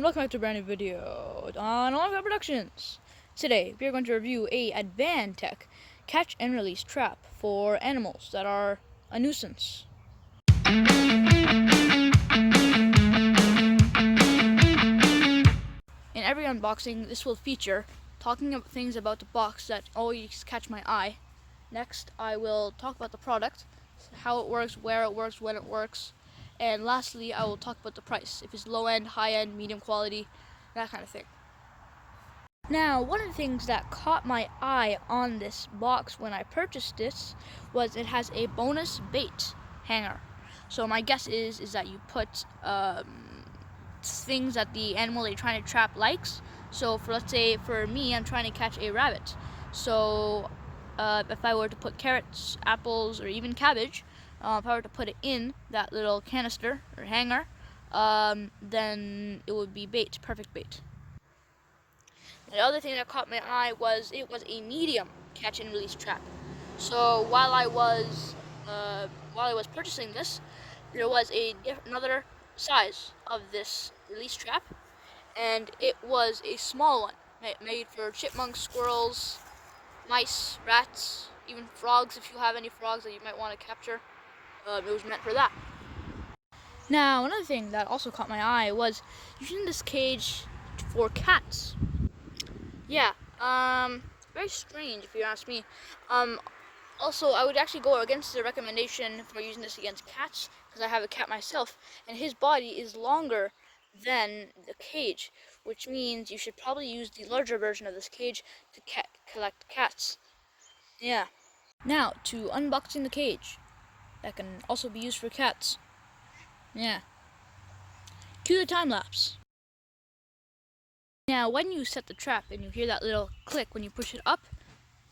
welcome back to a brand new video on Alonga Productions. Today we are going to review a Advantek catch and release trap for animals that are a nuisance. In every unboxing, this will feature talking about things about the box that always catch my eye. Next, I will talk about the product, how it works, where it works, when it works, and lastly, I will talk about the price, if it's low end, high end, medium quality, that kind of thing. Now, one of the things that caught my eye on this box when I purchased this was it has a bonus bait hanger. So my guess is that you put things that the animal that you're trying to trap likes. So let's say for me, I'm trying to catch a rabbit. So if I were to put carrots, apples, or even cabbage, if I were to put it in that little canister or hanger, then it would be bait, perfect bait. The other thing that caught my eye was it was a medium catch and release trap. So while I was purchasing this, there was another size of this release trap, and it was a small one made for chipmunks, squirrels, mice, rats, even frogs. If you have any frogs that you might want to capture, it was meant for that. Now, another thing that also caught my eye was using this cage for cats. Yeah, very strange if you ask me. Also, I would actually go against the recommendation for using this against cats, because I have a cat myself, and his body is longer than the cage, which means you should probably use the larger version of this cage to collect cats. Yeah. Now, to unboxing the cage. That can also be used for cats. Yeah. Cue the time lapse. Now, when you set the trap and you hear that little click when you push it up,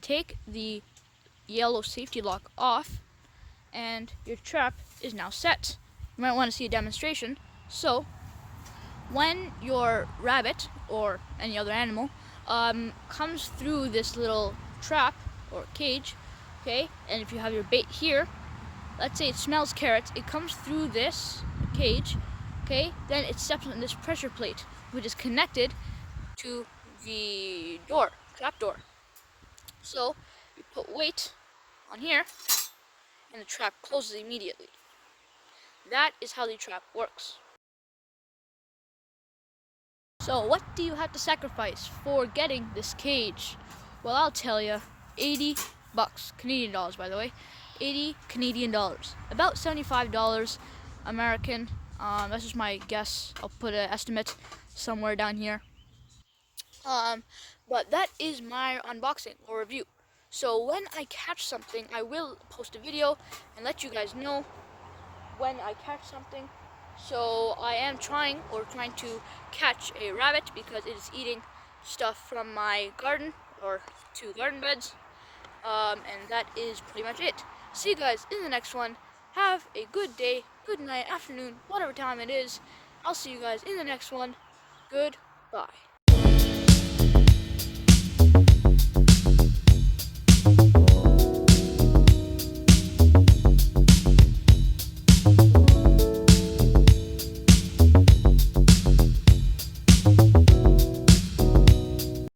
take the yellow safety lock off, and your trap is now set. You might want to see a demonstration. So, when your rabbit or any other animal comes through this little trap or cage, okay, and if you have your bait here, let's say it smells carrots, it comes through this cage, okay, then it steps on this pressure plate, which is connected to the door, trap door. So you put weight on here, and the trap closes immediately. That is how the trap works. So what do you have to sacrifice for getting this cage? Well, I'll tell you, 80 bucks, Canadian dollars by the way, 80 Canadian dollars, about $75 American. That's just my guess. I'll put an estimate somewhere down here. But that is my unboxing or review. So when I catch something, I will post a video and let you guys know when I catch something. So I am trying to catch a rabbit because it is eating stuff from my garden or 2 garden beds. And that is pretty much it. See you guys in the next one. Have a good day, good night, afternoon, whatever time it is. I'll see you guys in the next one. Goodbye.